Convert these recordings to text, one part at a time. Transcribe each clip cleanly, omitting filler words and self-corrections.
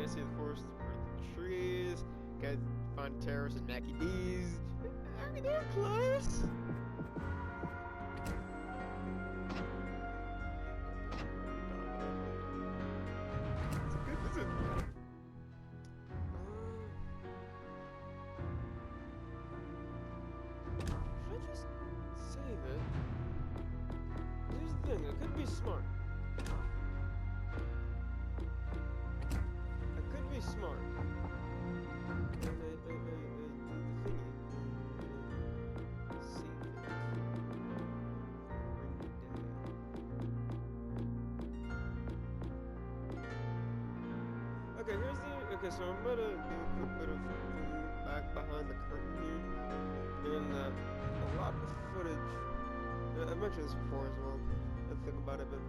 can't see the forest for the trees. Can't find terrorists and Mackie D's. I mean, they're close. Should I just save it? Here's the thing, it could be smart. It could be smart. The thingy. Save it. Okay, here's the. Okay, so I'm gonna do a quick bit of back behind the curtain here. And a lot of footage. I've mentioned this before as well. I think about it, but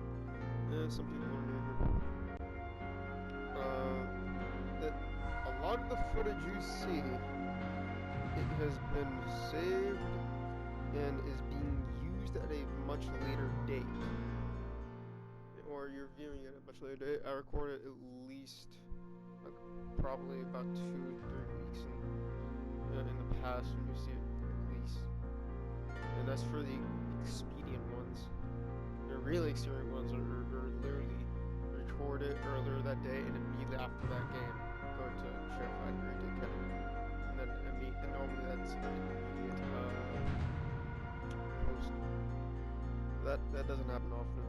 some people don't know. That a lot of the footage you see, it has been saved and is being used at a much later date. Or you're viewing it at a much later date. I recorded at least probably about 2 to 3 weeks in the past when you see it release. And that's for the expedient ones. The really expedient ones are literally recorded earlier that day and immediately after that game go to Sheriff Factory to get it. And then and normally that's immediate post. That doesn't happen often.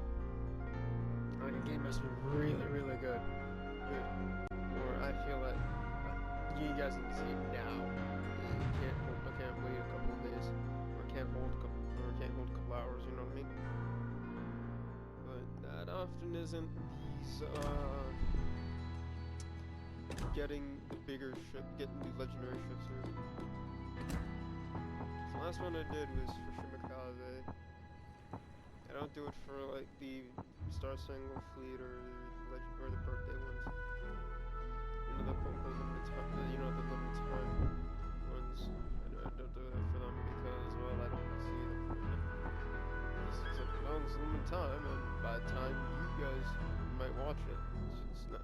Like a game has been really good. Or I feel like you guys need to see it now. I can't wait a couple of days. Or can't hold a couple hours, you know what I mean? But that often isn't these getting the bigger ship, getting the legendary ships here. So the last one I did was for Shimakaze. I don't do it for like the Star Spangled Fleet or the birthday ones. You know, the limited time ones. I don't do that for them because, well, I don't see the point. It's a limited time, and by the time you guys might watch it,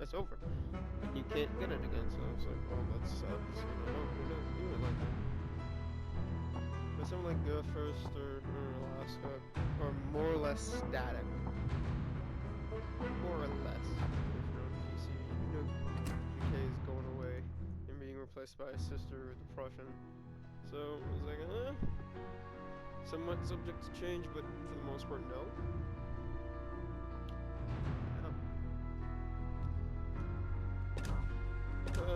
it's over. And you can't get it again, so it's like, well, that sucks. You know, we don't do it like that. But something like Go First or Alaska are more or less static. More or less. If you know, UK is going away and being replaced by a sister, the Prussian. So it was like, somewhat subject to change, but for the most part, no.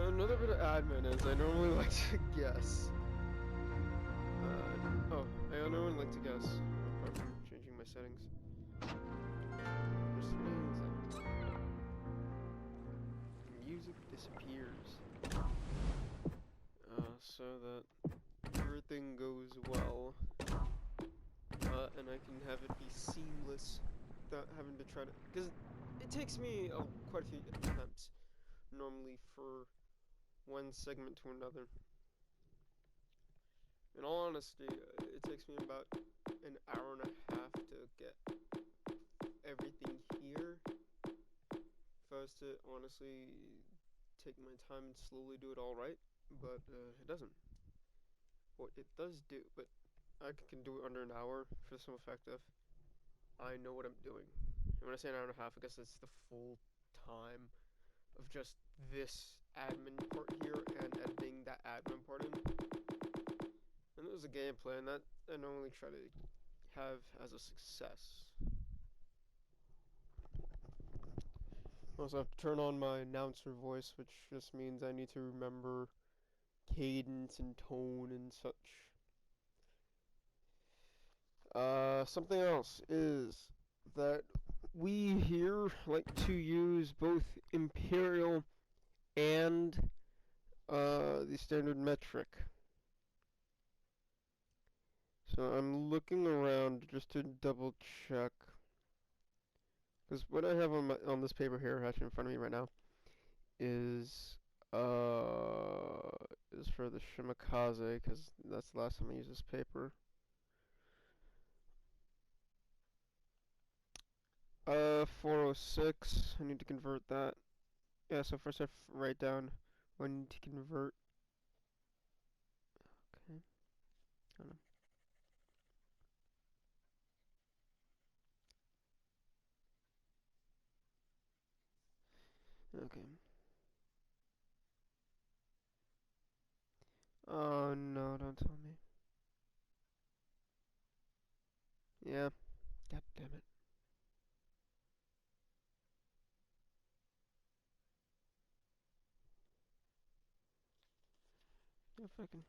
Another bit of admin is I normally like to guess. I normally like to guess, apart from changing my settings. Just means that music disappears. So that everything goes well. And I can have it be seamless without having to try to... Because it takes me quite a few attempts, normally, for one segment to another. In all honesty, it takes me about an hour and a half to get everything here. If I was to honestly take my time and slowly do it all right, but it doesn't. What it does do, but I can do it under an hour for the simple fact of I know what I'm doing. And when I say an hour and a half, I guess it's the full time of just this admin part here and editing that admin part in. And there's a game plan that I normally try to have as a success. I also have to turn on my announcer voice, which just means I need to remember cadence and tone and such. Something else is that we here like to use both imperial and the standard metric. So I'm looking around just to double check, because what I have on this paper here, actually in front of me right now, is for the Shimakaze, because that's the last time I used this paper. 406. I need to convert that. Yeah, so first I write down what I need to convert. Okay. I don't know. Okay. Oh no, don't tell me. Yeah. God damn it. Yeah, fucking.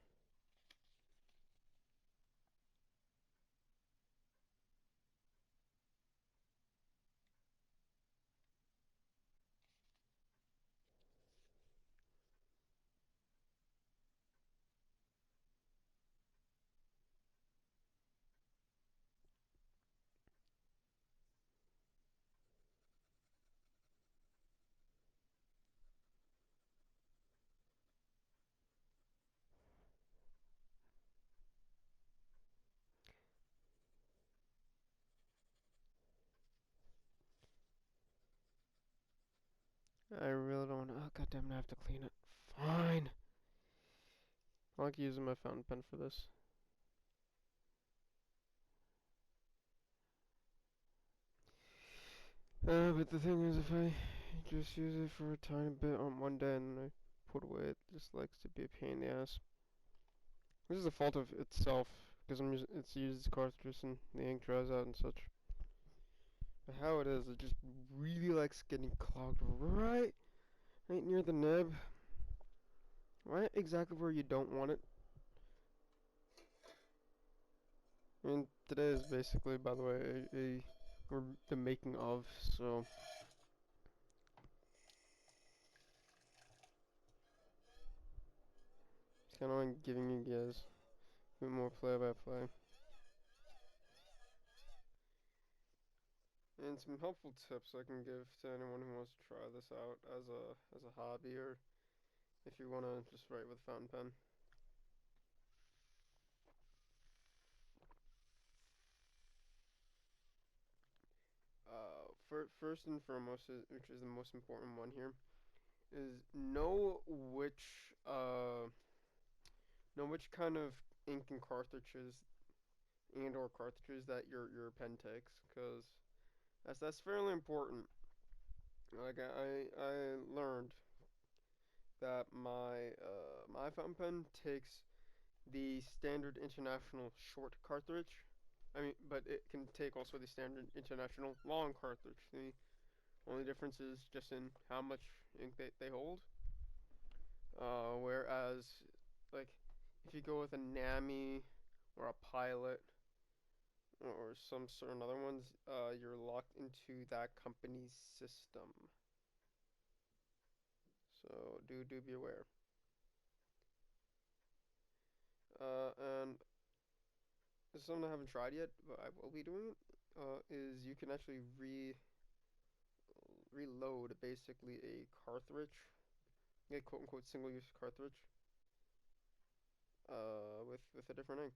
I really don't wanna. Oh, god damn it, I have to clean it. Fine. I like using my fountain pen for this. But the thing is, if I just use it for a tiny bit on one day and then I put away, it just likes to be a pain in the ass. This is the fault of itself, because it's used as cartridge and the ink dries out and such. But how it is, it just really likes getting clogged right near the nib. Right exactly where you don't want it. I mean, today is basically, by the way, we're the making of, so it's kind of like giving you guys a bit more play-by-play. And some helpful tips I can give to anyone who wants to try this out as a hobby, or if you want to just write with fountain pen. First and foremost, which is the most important one here, is know which kind of ink and cartridges and or cartridges that your pen takes, because that's fairly important. Like I learned that my fountain pen takes the standard international short cartridge. I mean, but it can take also the standard international long cartridge. The only difference is just in how much ink they hold. Whereas, like, if you go with a NAMI or a Pilot or some certain other ones, you're locked into that company's system. So do be aware. And this is something I haven't tried yet, but I will be doing. Is you can actually reload basically a cartridge, a quote unquote single use cartridge, with a different ink.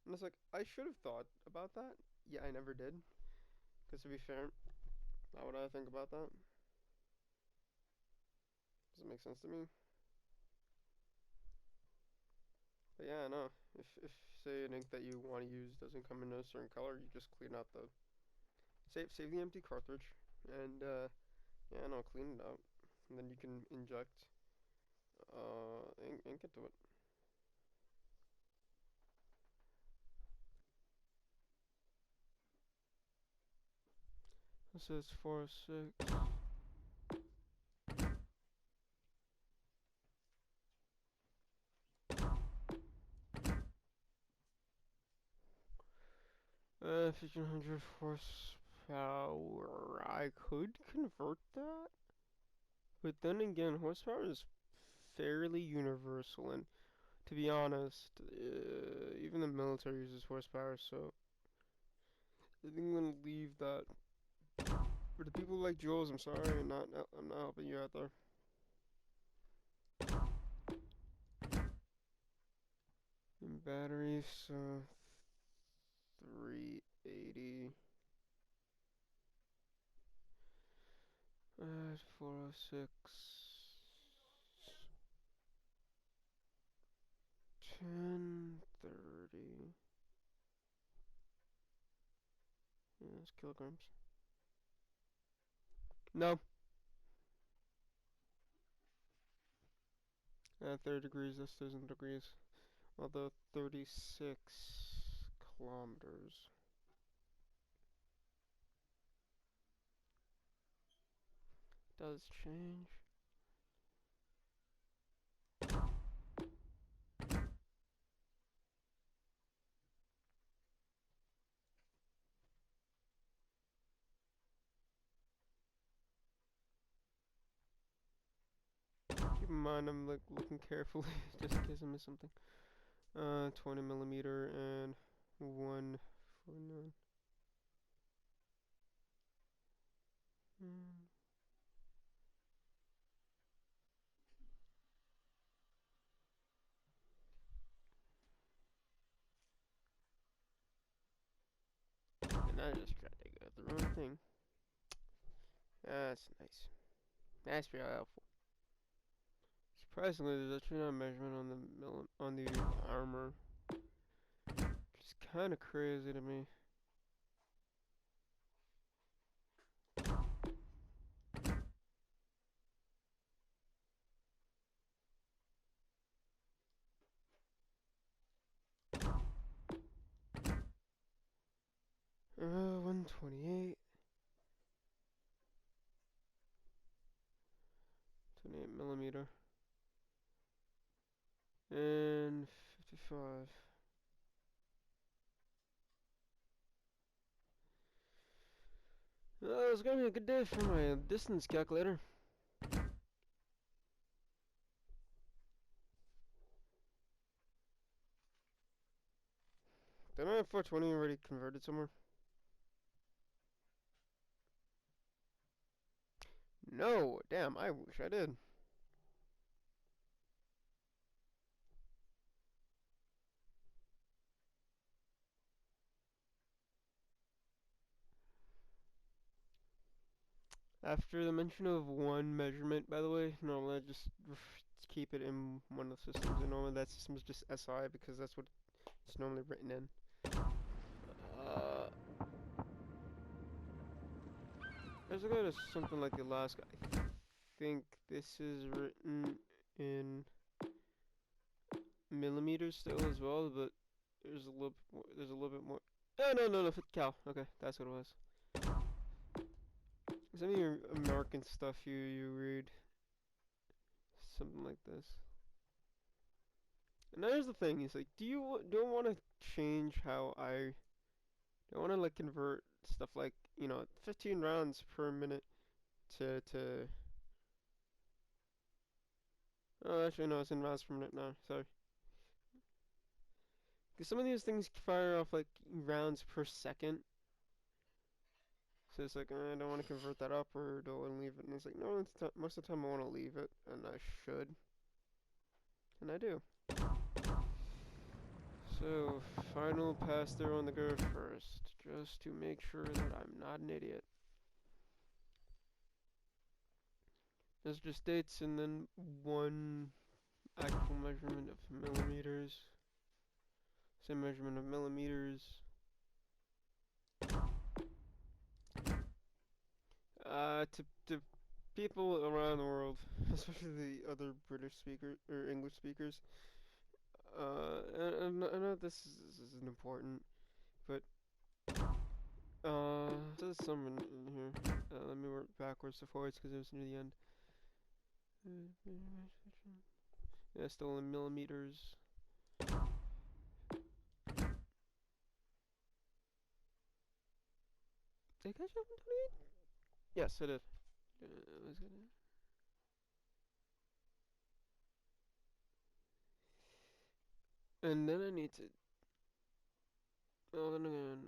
And it's like I should have thought about that. Yeah, I never did. Because to be fair, how would I think about that? Does it make sense to me? But yeah, no. If say an ink that you want to use doesn't come in a certain color, you just clean out the save the empty cartridge, and yeah, no, clean it out, and then you can inject ink into it. This is 406. Uh, 1500 horsepower. I could convert that, but then again, horsepower is fairly universal, and to be honest, even the military uses horsepower, so I think I'm gonna leave that. For the people like Jules, I'm sorry, I'm not helping you out there. And batteries, so 380. at 406. 1030. Yes, kilograms. No. 30 degrees, that's 1,000 degrees. Although 36 kilometers. Does change. Keep in mind, I'm like looking carefully just in case I miss something. 20 millimeter and 149. Mm. And I just tried to go the wrong thing. That's nice. That's very helpful. Surprisingly, there's actually not a measurement on the armor, which is kind of crazy to me. 128. 28 millimeter. And 55. It's gonna be a good day for my distance calculator. Didn't I have 420 already converted somewhere? No, damn, I wish I did. After the mention of one measurement, by the way, normally I just keep it in one of the systems, and normally that system is just SI because that's what it's normally written in. Uh, let's go to something like Alaska. I think this is written in millimeters still as well, but there's a little bit more. There's a little bit more. Oh, no, cal. Okay, that's what it was. Some of your American stuff you read something like this. And here's the thing: is like, do I want to change how do I want to like convert stuff like 15 rounds per minute to oh actually no, it's in rounds per minute now. Sorry, because some of these things fire off like rounds per second. So it's like I don't want to convert that up or do I want to leave it? And it's like no, most of the time I want to leave it, and I should, and I do. So, final pass through on the go first, just to make sure that I'm not an idiot. There's just dates and then one actual measurement of millimeters. Same measurement of millimeters. To people around the world, especially the other British speakers or English speakers. I know this isn't important, but there's some in here. Let me work backwards to forwards because it was near the end. Yeah, still in millimeters. Did I catch up in 28? Yes, I did. And then I need to. Oh, then again.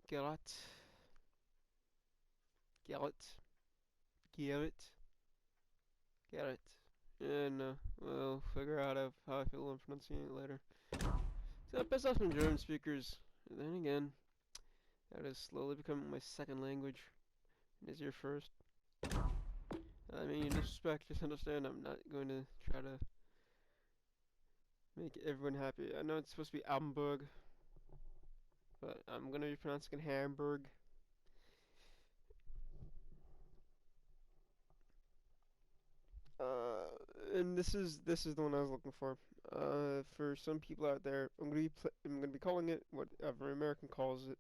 Garrett. Garrett. Garrett. Garrett. And we'll figure out how I feel when pronouncing it later. So I piss off some German speakers. And then again, that is slowly becoming my second language. And is your first. I mean, in respect, just understand I'm not going to try to make everyone happy. I know it's supposed to be Hamburg, but I'm gonna be pronouncing it Hamburg. And this is the one I was looking for. For some people out there, I'm gonna be calling it what every American calls it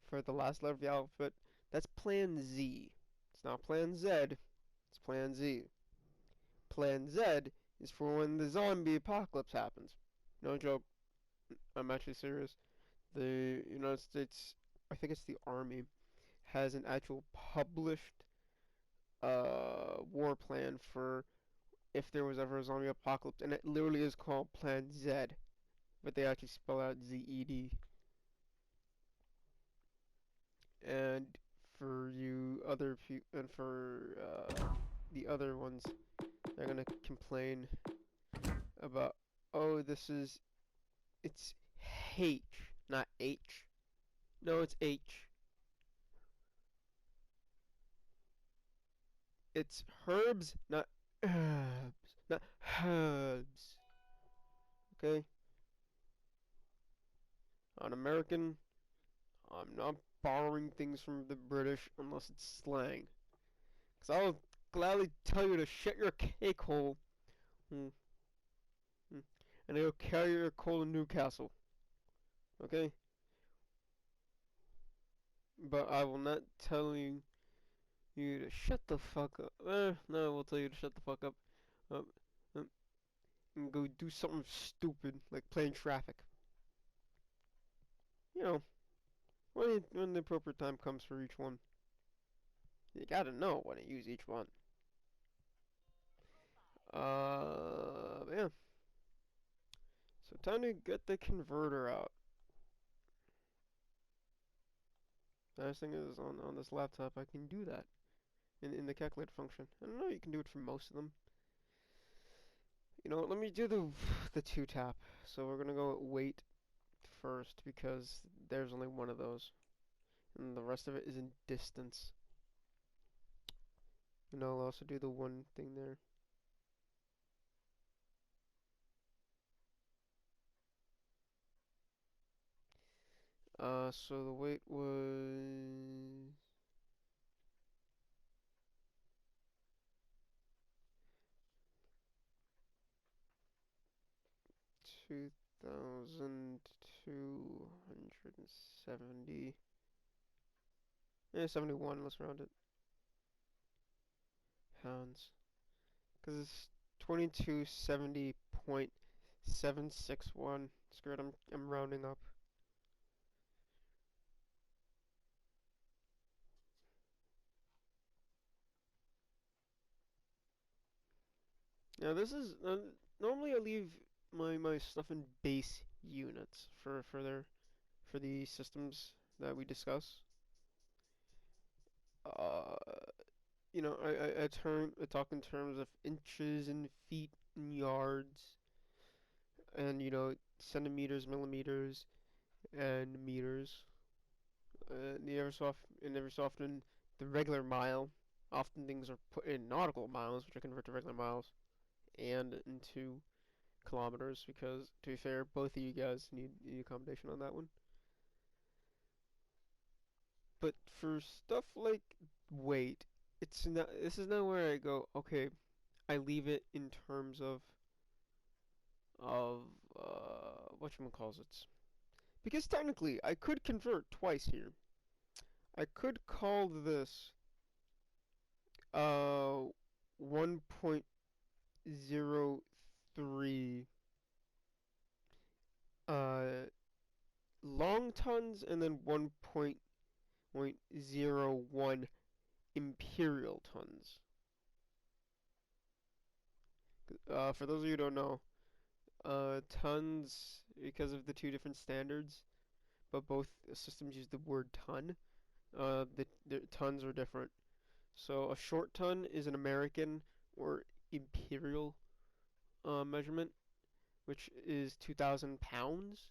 for the last letter of the alphabet. That's Plan Z. It's not Plan Z. It's Plan Z. Plan Z is for when the zombie apocalypse happens. No joke. I'm actually serious. The United States, I think it's the Army, has an actual published war plan for if there was ever a zombie apocalypse, and it literally is called Plan Z, but they actually spell out ZED. And for you other and for the other ones, they're gonna complain about, oh, it's H, not H. No, it's H. It's herbs, not herbs, not herbs. Okay? On American, I'm not borrowing things from the British unless it's slang. Because I'll gladly tell you to shut your cake hole. Mm, mm, and I'll carry your coal to Newcastle. Okay? But I will not tell you to shut the fuck up. No, we'll tell you to shut the fuck up. Um, um, and go do something stupid like playing traffic. You know, when the appropriate time comes for each one. You gotta know when to use each one. Yeah. So time to get the converter out. Nice thing is on this laptop I can do that in the calculator function. I don't know, you can do it for most of them. You know what, let me do the two tap. So we're gonna go weight first because there's only one of those. And the rest of it is in distance. And I'll also do the one thing there. So the weight was 2,270. Yeah, 71, let's round it. Pounds. Because it's 2270.761. Screw it, I'm rounding up. Now this is normally I leave my stuff in base units for the systems that we discuss. Uh, I talk in terms of inches and feet and yards, and centimeters, millimeters, and meters. And every so often, the regular mile. Often things are put in nautical miles, which I convert to regular miles, and into kilometers. Because to be fair, both of you guys need accommodation on that one. But for stuff like weight, it's not. This is not where I go. Okay, I leave it in terms of whatchamacallit. Because technically, I could convert twice here. I could call this uh 1.03 uh long tons and then 1.01 imperial tons. For those of you who don't know, tons, because of the two different standards, but both systems use the word ton. The tons are different. So a short ton is an American or imperial measurement, which is 2,000 pounds.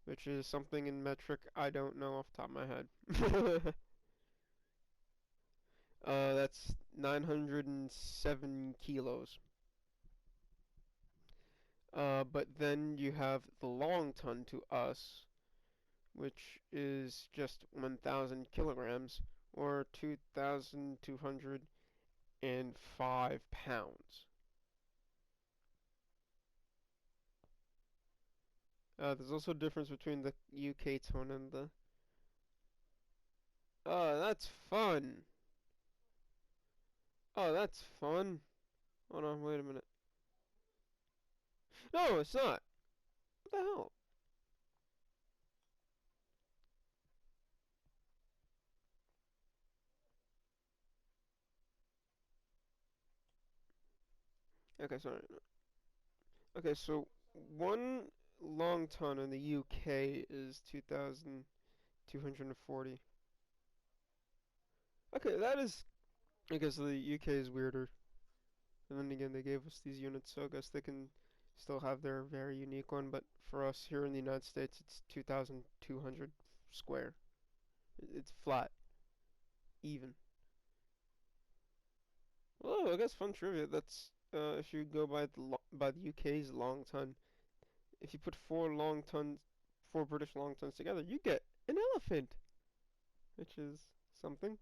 which is something in metric I don't know off the top of my head. That's 907 kilos. But then you have the long ton to us, which is just 1,000 kilograms, or 2,205 pounds. There's also a difference between the UK ton and the... Oh, that's fun! Oh, that's fun! Hold on, wait a minute. No, it's not! What the hell? Okay, sorry. Okay, so one long ton in the UK is 2,240. Okay, that is... I guess the UK is weirder. And then again, they gave us these units, so I guess they can still have their very unique one, but for us here in the United States, it's 2,200 square. It's flat. Even. Well, I guess fun trivia, that's... if you go by the UK's long ton, if you put four British long tons together, you get an elephant, which is something.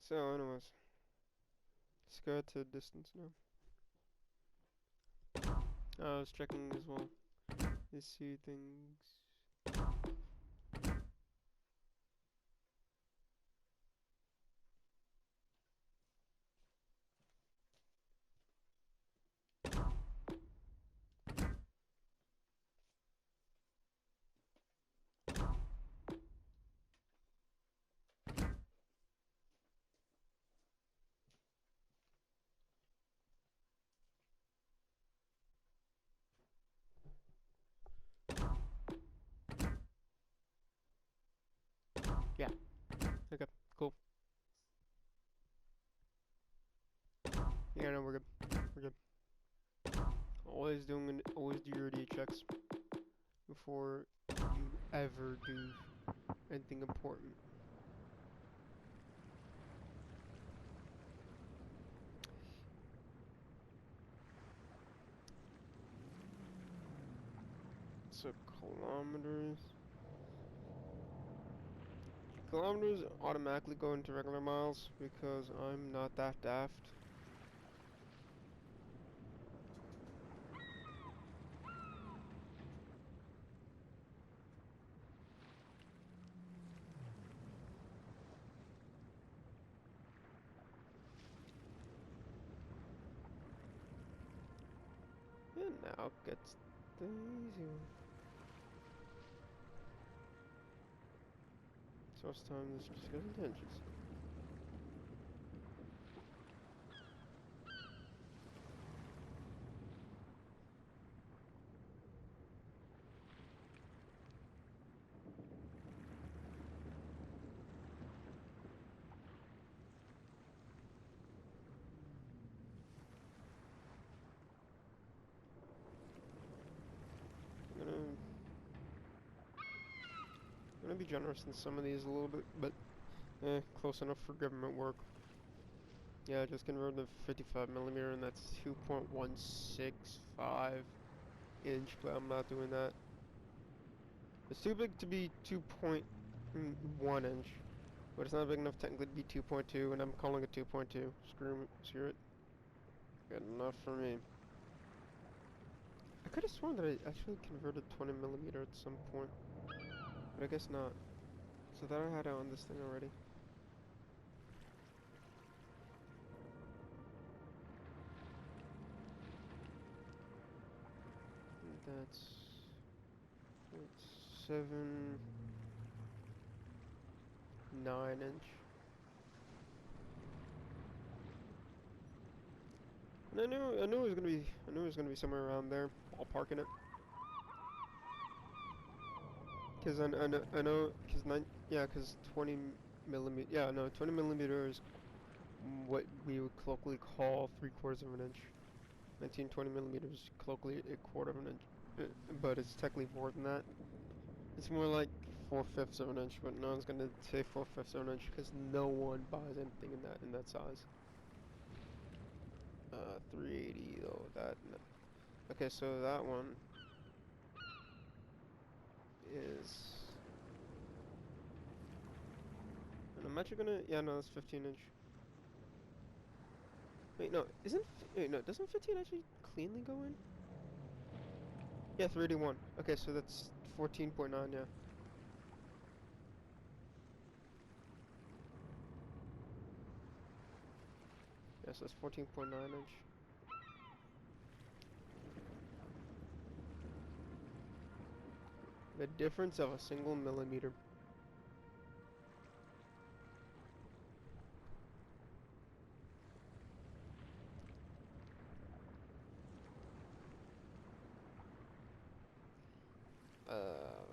So, anyways, let's go to distance now. I was checking as well. Let's see things. Yeah. Okay. Cool. Yeah, no, we're good. We're good. Always do your D checks before you ever do anything important. So kilometers. Kilometers automatically go into regular miles because I'm not that daft. And now gets the easy one. So this time this just goes into inches. I'm gonna be generous in some of these a little bit, but close enough for government work. Yeah, I just converted to 55 millimeter, and that's 2.165 inch, but I'm not doing that. It's too big to be 2.1 inch, but it's not big enough technically to be 2.2, and I'm calling it 2.2. Screw it. Good enough for me. I could have sworn that I actually converted 20 millimeter at some point, but I guess not. So that I had it on this thing already. And that's 0.79 inch. And I knew it was gonna be somewhere around there, ballparking it. Cause I know, cause 20 millimeter, yeah, no, 20 millimeters, what we would colloquially call 3/4 of an inch. 1920 millimeters, colloquially a quarter of an inch, but it's technically more than that. It's more like 4/5 of an inch, but no one's gonna say 4/5 of an inch because no one buys anything in that size. 380 though. No. Okay, so that one is. And I'm actually gonna. Yeah, no, that's 15 inch. Wait, no, wait, no, doesn't 15 actually cleanly go in? Yeah, 381. Okay, so that's 14.9. Yeah. Yes, that's 14.9 inch. The difference of a single millimeter.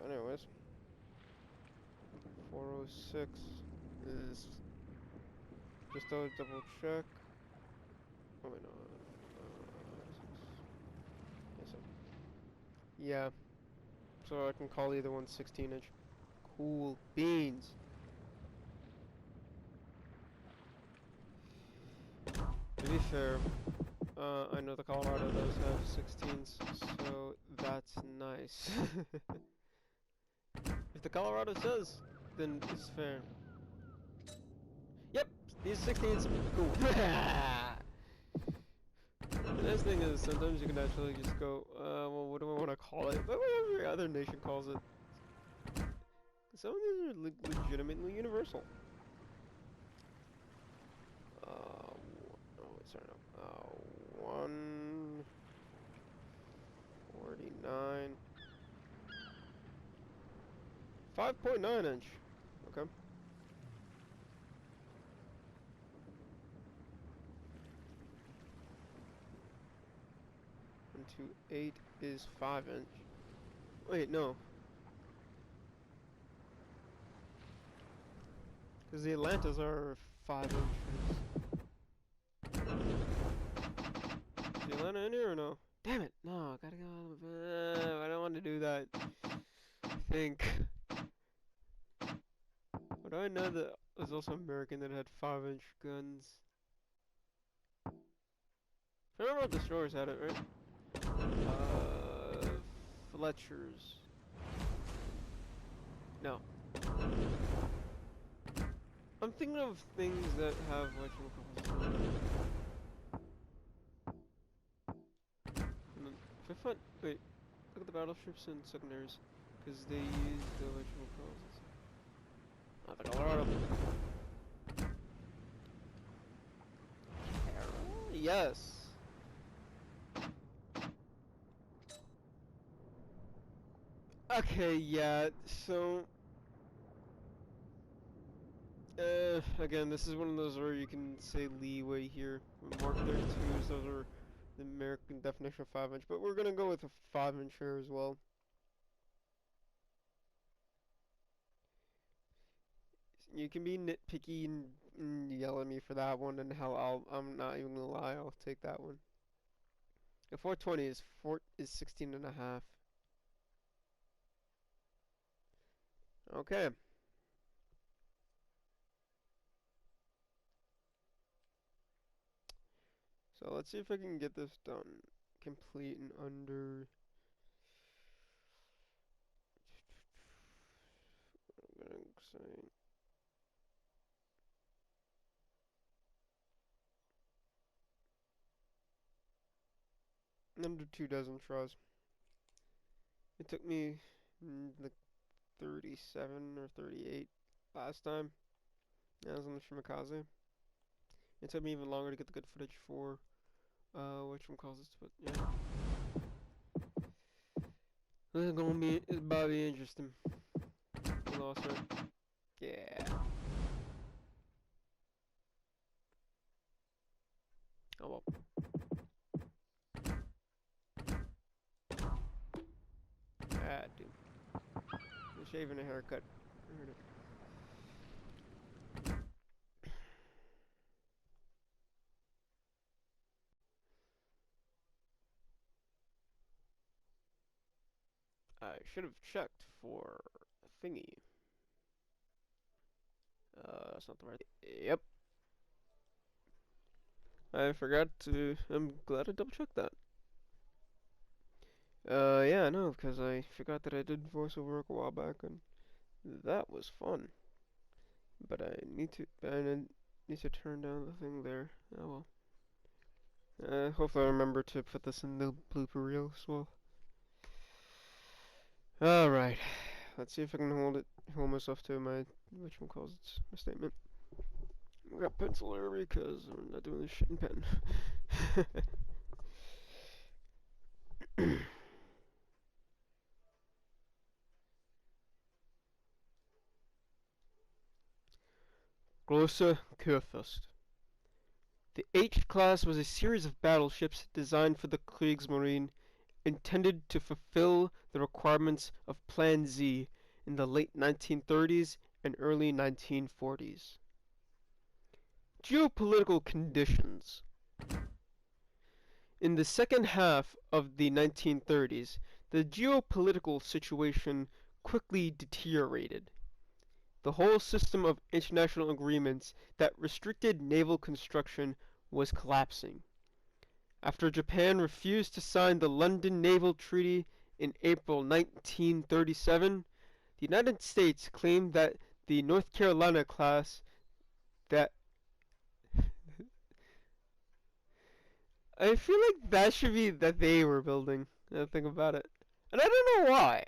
Anyways. 406 is just a double check. Oh wait, no. Yes, yeah. So I can call either one 16 inch. Cool beans. To be fair, I know the Colorado does have 16s, so that's nice. If the Colorado says, then it's fair. Yep, these 16s, cool. The nice thing is sometimes you can actually just go, well, what do I want to call it? But whatever every other nation calls it. Some of these are legitimately universal. Oh, sorry, no. 149. 5.9 inch. Okay. 128 is 5 inch. Wait, no. Because the Atlantas are 5 inches. Is the Atlanta in here or no? Damn it! No, I gotta go. I don't want to do that. I think. But I know that there's also American that had 5-inch guns. I remember what the stores had it, right? Fletcher's. No. I'm thinking of things that have whatchamacallit. Wait, look at the battleships and secondaries. Because they use the whatchamacallit. Not the Colorado. Yes. Okay, yeah, so again, this is one of those where you can say leeway here. Mark 32s, those are the American definition of 5 inch, but we're gonna go with a 5 inch here as well. You can be nitpicky and yell at me for that one, and hell, I'm not even gonna lie, I'll take that one. The 420 is 16 and a half. Okay. So let's see if I can get this done complete in under. I'm gonna say under 2 dozen tries. It took me like 37 or 38 last time. I was on the Shimakaze. It took me even longer to get the good footage for which one calls this, but yeah. This is gonna be, it's about to be interesting. We lost her. Yeah. Oh well. Ah, dude. This Shaving a haircut. I should have checked for a thingy. That's not the right. Yep. I forgot to. I'm glad I double checked that. Yeah, no, because I forgot that I did voiceover work a while back, and that was fun. But I need to turn down the thing there. Oh well. Hopefully I remember to put this in the blooper reel as well. Alright. Let's see if I can hold myself to my, whatchamacallits, my statement. I got pencil here because I'm not doing this shit in pen. Große Kurfürst. The H-class was a series of battleships designed for the Kriegsmarine, intended to fulfill the requirements of Plan Z in the late 1930s and early 1940s. Geopolitical conditions. In the second half of the 1930s, the geopolitical situation quickly deteriorated. The whole system of international agreements that restricted naval construction was collapsing. After Japan refused to sign the London Naval Treaty in April 1937, the United States claimed that the North Carolina class that I feel like that should be that they were building. Now think about it. And I don't know why.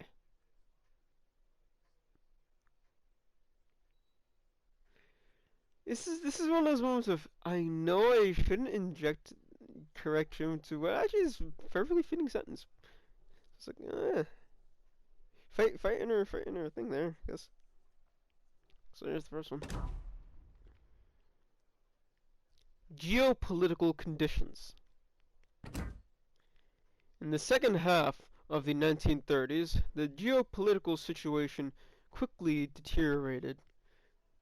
This is one of those moments of I know I shouldn't inject correction to what actually is a perfectly fitting sentence. It's like fight inner thing there, I guess. So here's the first one. Geopolitical conditions. In the second half of the 1930s, the geopolitical situation quickly deteriorated.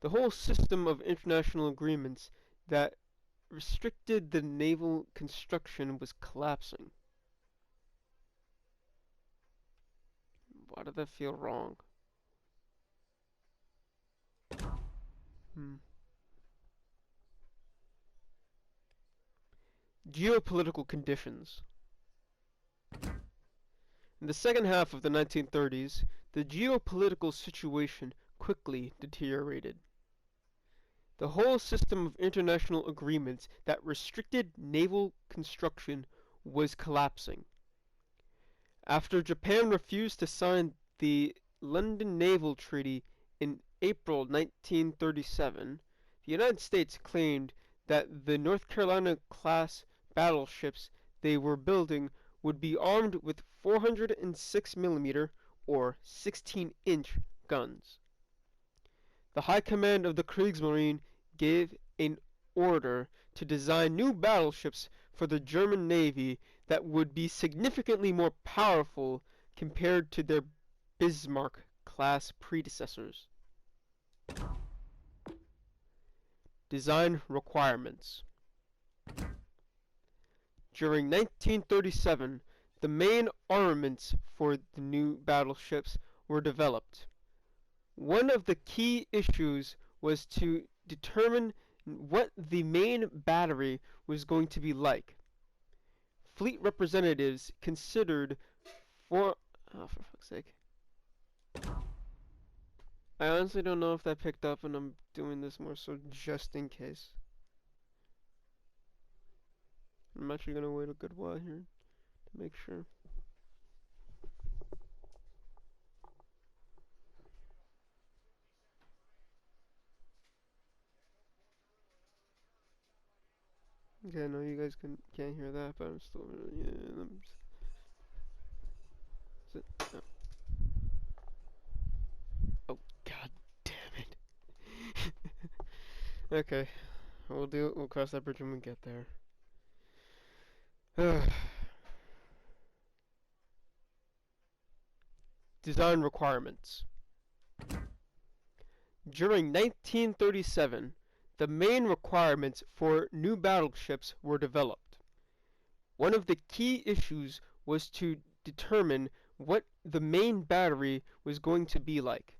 The whole system of international agreements that restricted the naval construction was collapsing. Why did that feel wrong? Geopolitical conditions. In the second half of the 1930s, the geopolitical situation quickly deteriorated. The whole system of international agreements that restricted naval construction was collapsing. After Japan refused to sign the London Naval Treaty in April 1937, the United States claimed that the North Carolina-class battleships they were building would be armed with 406mm or 16-inch guns. The High Command of the Kriegsmarine gave an order to design new battleships for the German Navy that would be significantly more powerful compared to their Bismarck-class predecessors. Design requirements. During 1937, the main armaments for the new battleships were developed. One of the key issues was to determine what the main battery was going to be like. Fleet representatives considered for fuck's sake. I honestly don't know if that picked up, and I'm doing this more so just in case. I'm actually gonna wait a good while here to make sure. Okay, I know you guys can't hear that, but I'm still yeah. Oh. Oh, god damn it. Okay, we'll cross that bridge when we get there. Design requirements. During 1937, the main requirements for new battleships were developed. One of the key issues was to determine what the main battery was going to be like.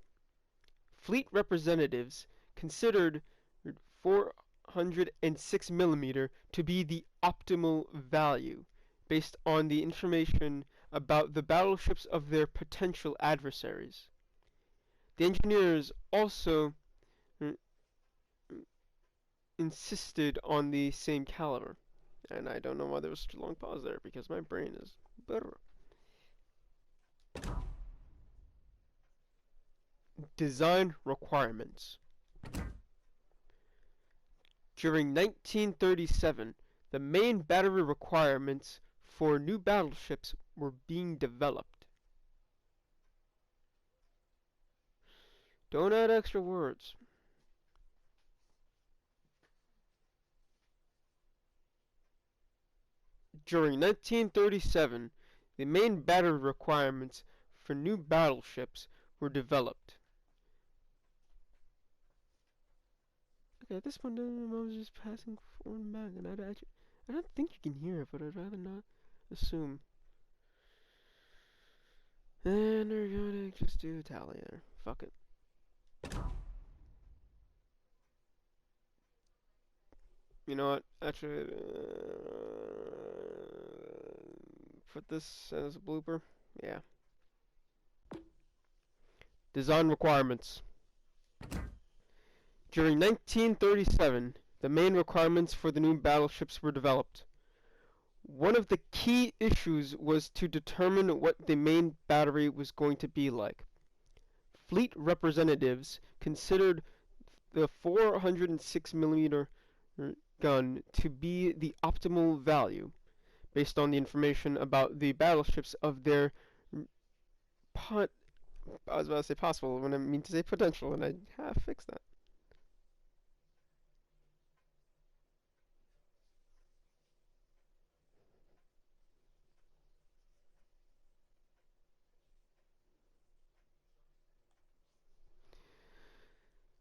Fleet representatives considered 406 mm to be the optimal value based on the information about the battleships of their potential adversaries. The engineers also insisted on the same caliber. And I don't know why there was such a long pause there, because my brain is better. Design requirements. During 1937, the main battery requirements for new battleships were being developed. Don't add extra words. During 1937, the main battery requirements for new battleships were developed. Okay, at this point, I was just passing forward and back, and I don't think you can hear it, but I'd rather not assume. And we're gonna just do tally there. Fuck it. You know what? Actually, put this as a blooper. Yeah. Design requirements. During 1937, the main requirements for the new battleships were developed. One of the key issues was to determine what the main battery was going to be like. Fleet representatives considered the 406 mm gun to be the optimal value based on the information about the battleships of their I was about to say possible when I mean to say potential, and I have fixed that.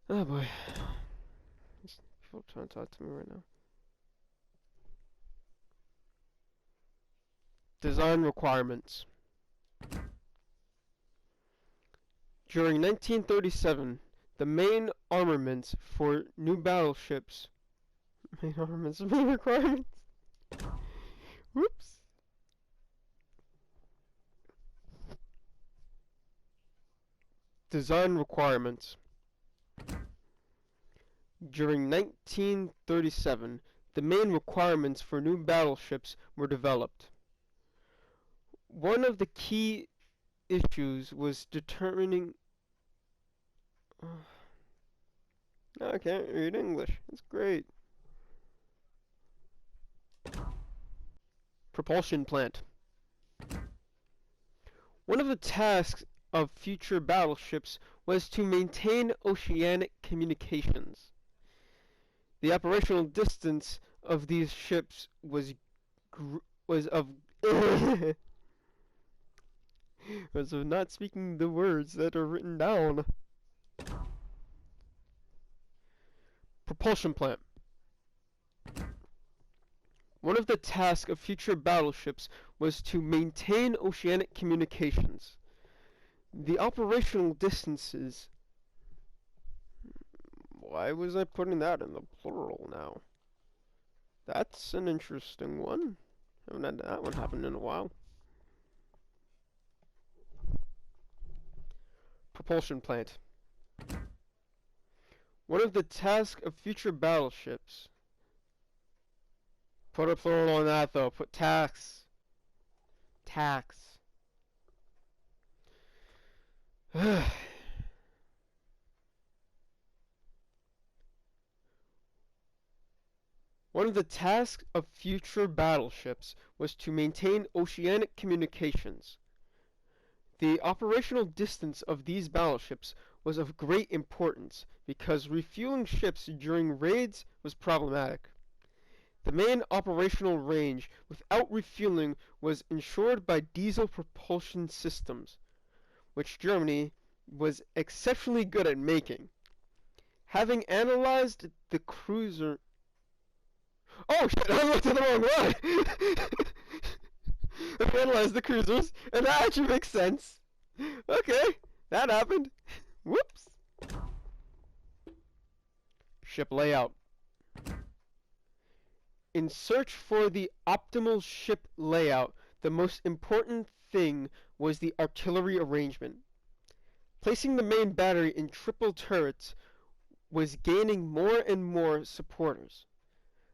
Oh boy. People trying to talk to me right now. Design requirements. During 1937, the main armaments for new battleships. Main armaments, main requirements. Whoops. Design requirements. During 1937, the main requirements for new battleships were developed. One of the key issues was determining... I can't read English. It's great. Propulsion plant. One of the tasks of future battleships was to maintain oceanic communications. The operational distance of these ships was of was of not speaking the words that are written down. Propulsion plant. One of the tasks of future battleships was to maintain oceanic communications. The operational distances... Why was I putting that in the plural now? That's an interesting one. I haven't had that one happen in a while. Propulsion plant. One of the tasks of future battleships... Put a plural on that though. Put tax. Tax. One of the tasks of future battleships was to maintain oceanic communications. The operational distance of these battleships was of great importance because refueling ships during raids was problematic. The main operational range without refueling was ensured by diesel propulsion systems, which Germany was exceptionally good at making. Having analyzed the cruiser... Oh shit, I looked at the wrong one! Having analyzed the cruisers, and that actually makes sense. Okay, that happened. Whoops. Ship layout. In search for the optimal ship layout, the most important thing was the artillery arrangement. Placing the main battery in triple turrets was gaining more and more supporters.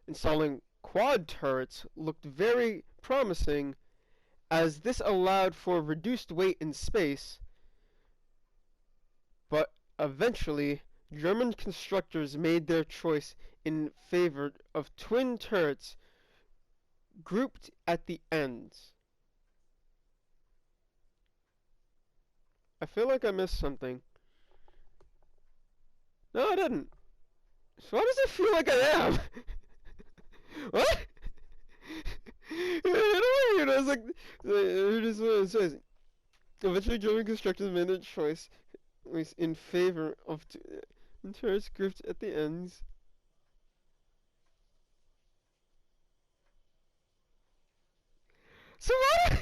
Installing quad turrets looked very promising, as this allowed for reduced weight in space, but eventually German constructors made their choice in favor of twin turrets grouped at the ends. I feel like I missed something. No, I didn't. So why does it feel like I am? What? I was like, it says, eventually German constructors made their choice in favor of turrets grouped at the ends. So what? I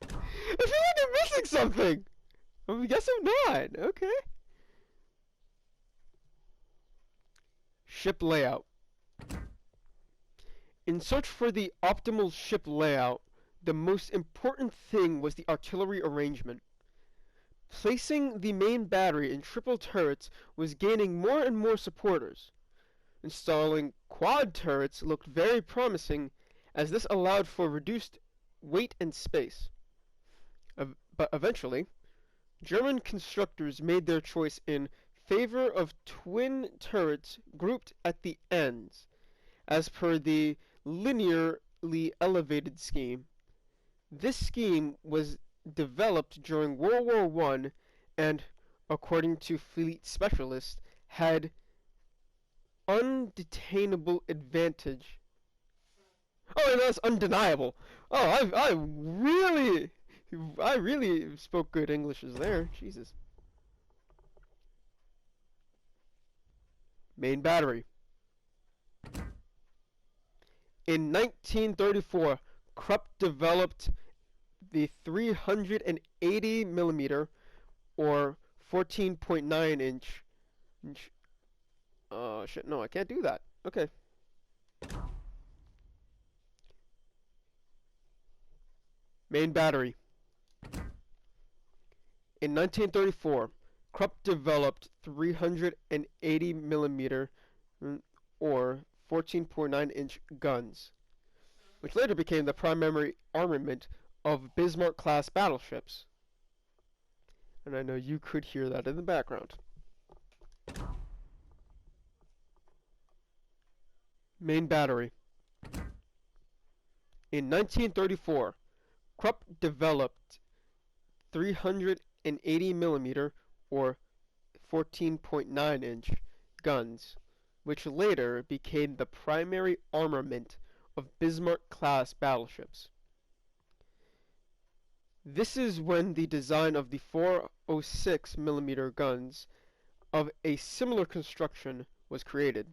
feel like I'm missing something. I guess I'm not. Okay. Ship layout. In search for the optimal ship layout, the most important thing was the artillery arrangement. Placing the main battery in triple turrets was gaining more and more supporters. Installing quad turrets looked very promising, as this allowed for reduced weight and space. But eventually, German constructors made their choice in favor of twin turrets grouped at the ends, as per the linearly elevated scheme. This scheme was developed during World War I and, according to fleet specialists, had undetainable advantage. Oh, that's undeniable. Oh, I really spoke good Englishes there. Jesus. Main battery. In 1934, Krupp developed the 380 millimeter or 14.9 inch. Oh shit! No, I can't do that. Okay. Main battery. In 1934, Krupp developed 380 millimeter or 14.9 inch guns, which later became the primary armament of Bismarck-class battleships. And I know you could hear that in the background. Main battery. In 1934, Krupp developed 380 millimeter or 14.9 inch guns, which later became the primary armament of Bismarck-class battleships. This is when the design of the 406 millimeter guns of a similar construction was created.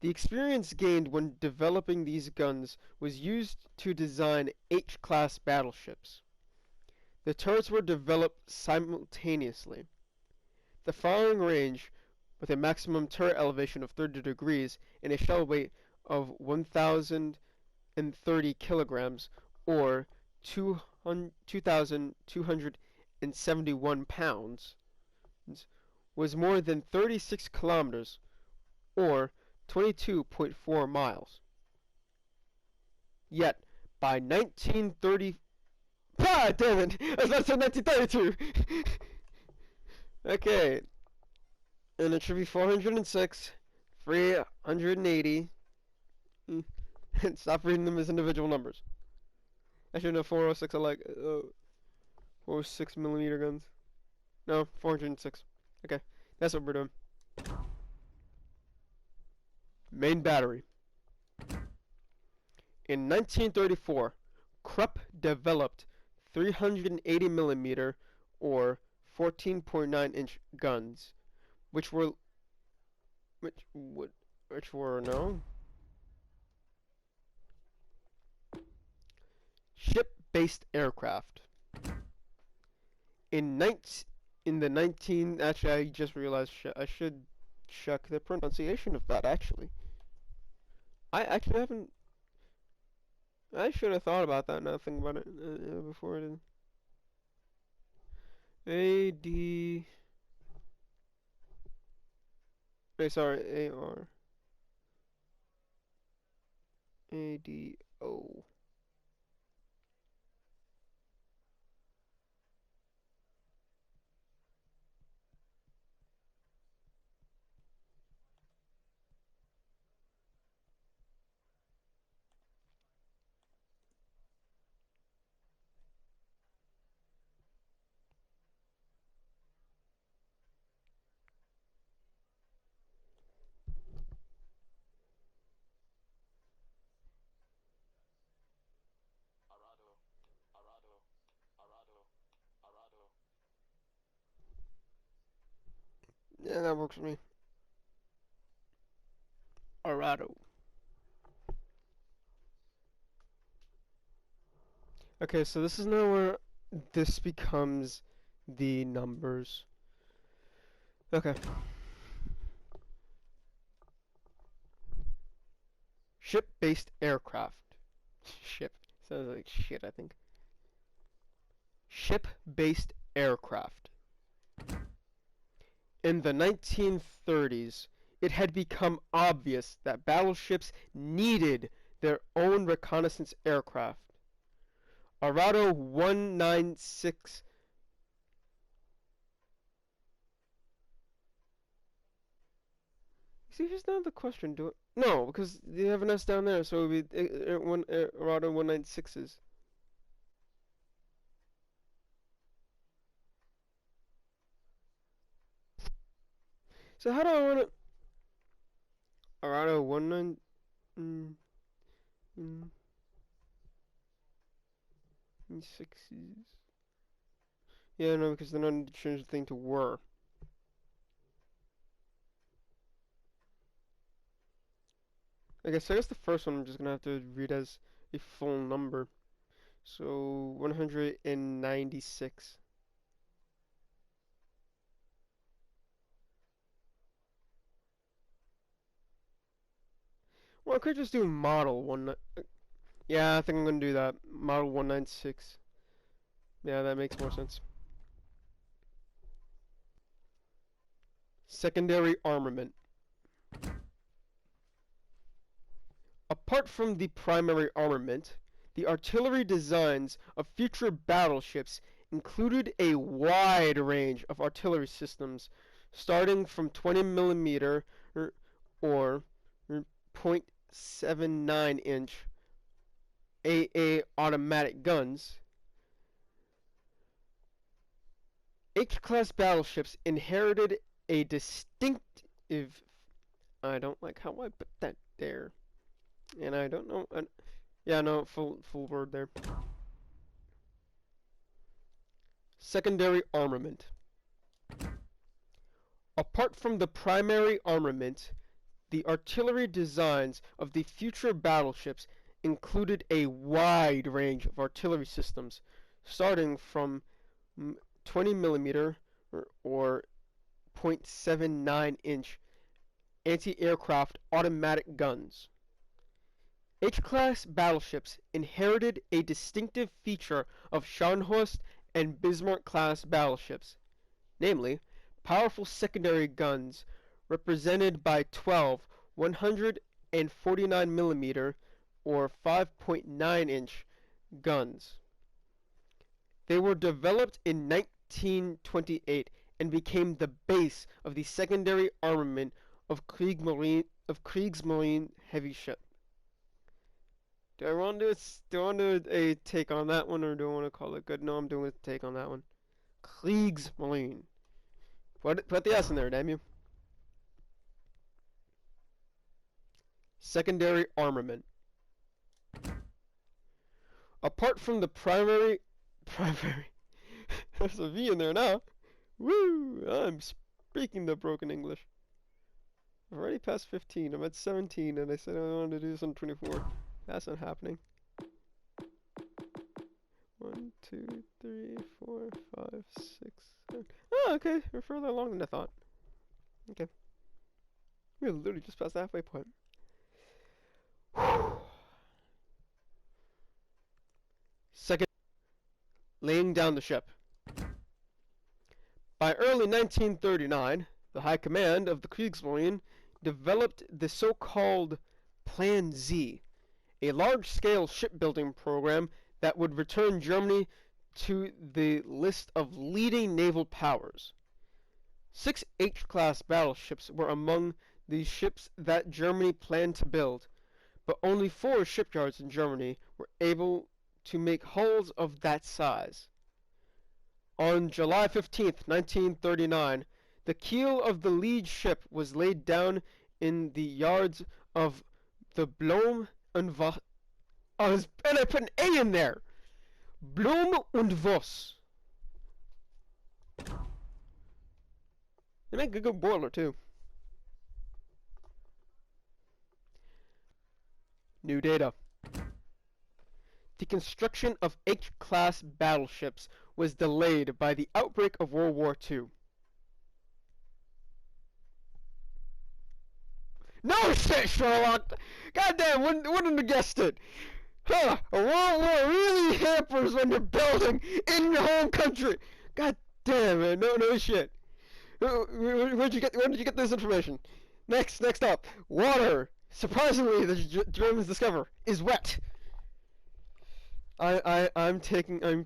The experience gained when developing these guns was used to design H-class battleships. The turrets were developed simultaneously. The firing range, with a maximum turret elevation of 30 degrees and a shell weight of 1,030 kilograms or 2,271 pounds, was more than 36 kilometers or 22.4 miles. Yet, by 1930... Ah, damn it! I was about to say 1932! Okay. And it should be 406, 380. And stop reading them as individual numbers. Actually, no, 406 are like 406 millimeter guns. No, 406. Okay, that's what we're doing. Main battery. In 1934, Krupp developed 380 millimeter or 14.9 inch guns, which were which were no ship-based aircraft. In the 19 actually I just realized I should check the pronunciation of that actually. I actually haven't. I should have thought about that. Now think about it before I did. A D. Wait, sorry. A R A D O. Yeah, that works for me. Arado. Okay, so this is now where this becomes the numbers. Okay. Ship-based aircraft. Ship. Sounds like shit, I think. Ship-based aircraft. In the 1930s, it had become obvious that battleships needed their own reconnaissance aircraft. Arado 196. See, here's not the question. Do it? No, because you have an S down there, so it would be Arado 196s. So how do I want to Arado 196s? Yeah, no, because they're not changed the thing to were. I guess the first one I'm just gonna have to read as a full number. So 196. Well, I could just do model one. Yeah, I think I'm gonna do that. Model 196. Yeah, that makes more sense. Secondary armament. Apart from the primary armament, the artillery designs of future battleships included a wide range of artillery systems, starting from 20 millimeter or .79 inch AA automatic guns. H-class battleships inherited a distinctive. I don't like how I put that there. And I don't know. Yeah, no, full word there. Secondary armament. Apart from the primary armament, the artillery designs of the future battleships included a wide range of artillery systems, starting from 20 millimeter or .79 inch anti-aircraft automatic guns. H-class battleships inherited a distinctive feature of Scharnhorst and Bismarck-class battleships, namely, powerful secondary guns represented by 12 149 millimeter or 5.9 inch guns. They were developed in 1928 and became the base of the secondary armament of Kriegsmarine heavy ship. Do I want to do a take on that one, or do I want to call it good? No, I'm doing a take on that one. Kriegsmarine. Put the S in there, damn you. Secondary armament. Apart from the primary, there's a V in there now. Woo! I'm speaking the broken English. I've already passed 15. I'm at 17, and I said I wanted to do this on 24. That's not happening. 1, 2, 3, 4, 5, 6, 7. Oh, okay. We're further along than I thought. Okay. We're literally just past the halfway point. Second, laying down the ship. By early 1939, the High Command of the Kriegsmarine developed the so-called Plan Z, a large-scale shipbuilding program that would return Germany to the list of leading naval powers. 6 H-class battleships were among the ships that Germany planned to build, but only 4 shipyards in Germany were able to make hulls of that size. On July 15, 1939, the keel of the lead ship was laid down in the yards of the Blom und Voss. And I put an A in there! Blom und Voss. They make a good boiler, too. New data. The construction of H-class battleships was delayed by the outbreak of World War II. No shit, Sherlock! Goddamn, wouldn't have guessed it! Huh, a World War really hampers when you're building in your home country! God damn, man, no shit. Where did you get this information? Next up, water! Surprisingly, the Germans discover, is wet. I'm taking a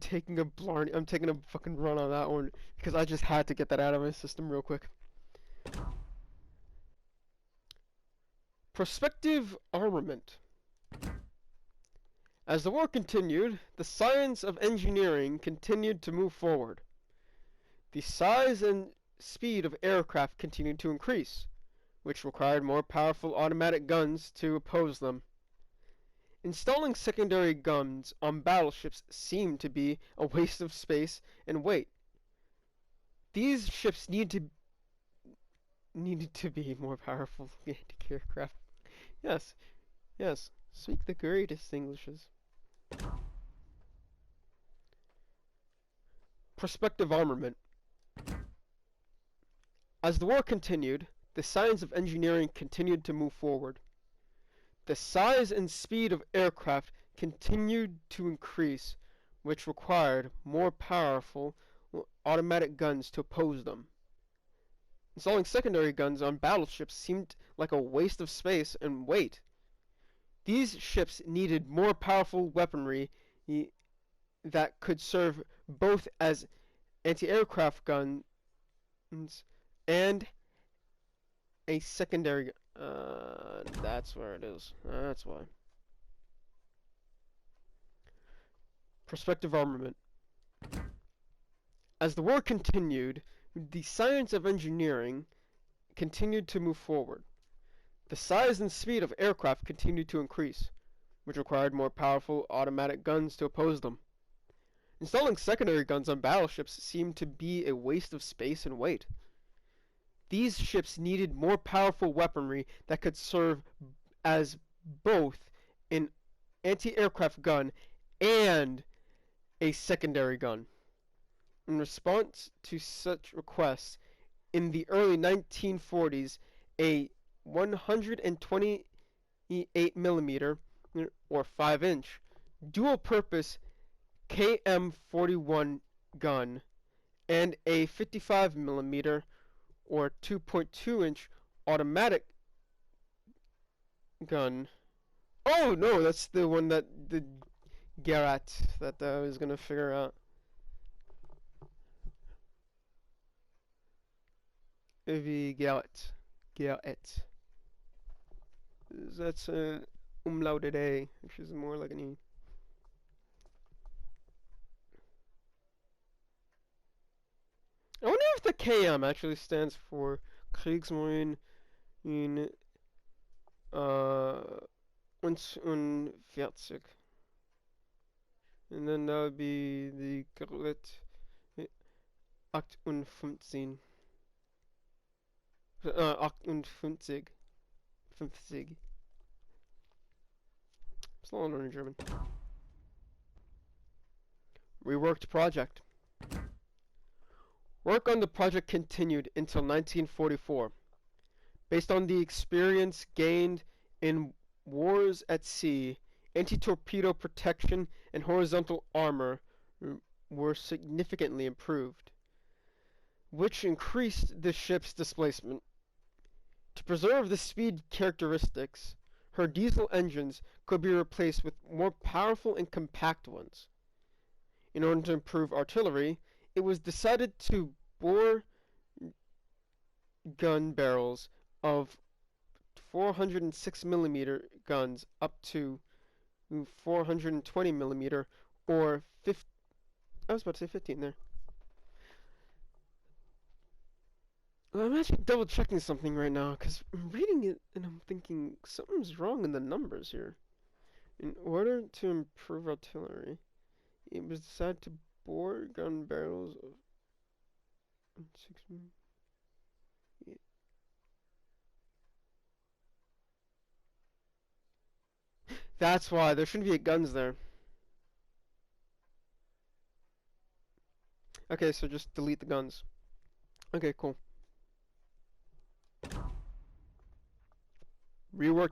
fucking run on that one because I just had to get that out of my system real quick. Prospective armament. As the war continued, the science of engineering continued to move forward. The size and speed of aircraft continued to increase, which required more powerful automatic guns to oppose them. Installing secondary guns on battleships seemed to be a waste of space and weight. These ships needed to be more powerful anti-aircraft. Yes, speak the greatest Englishes. Prospective armament. As the war continued, the science of engineering continued to move forward. The size and speed of aircraft continued to increase, which required more powerful automatic guns to oppose them. Installing secondary guns on battleships seemed like a waste of space and weight. These ships needed more powerful weaponry that could serve both as anti-aircraft guns and a secondary. That's where it is. That's why. Prospective armament. As the war continued, the science of engineering continued to move forward. The size and speed of aircraft continued to increase, which required more powerful automatic guns to oppose them. Installing secondary guns on battleships seemed to be a waste of space and weight. These ships needed more powerful weaponry that could serve as both an anti-aircraft gun and a secondary gun. In response to such requests, in the early 1940s, a 128mm or 5-inch dual-purpose KM-41 gun and a 55mm or 2.2-inch automatic gun. Oh no, that's the one that the Garrett that I was gonna figure out. Garrett. That's umlauted A, which is more like an E. I wonder if the KM actually stands for Kriegsmarine in 41. And then that would be the Gerät 58. und 50. 50. Slow learning German. Reworked project. Work on the project continued until 1944. Based on the experience gained in wars at sea, anti-torpedo protection and horizontal armor were significantly improved, which increased the ship's displacement. To preserve the speed characteristics, her diesel engines could be replaced with more powerful and compact ones. In order to improve artillery, it was decided to bore gun barrels of 406mm guns up to 420mm or 50. I was about to say 15 there. I'm actually double checking something right now because I'm reading it and I'm thinking something's wrong in the numbers here. In order to improve artillery, it was decided to bore gun barrels of 6. Yeah. That's why there shouldn't be guns there. Okay, so just delete the guns. Okay, cool. Rework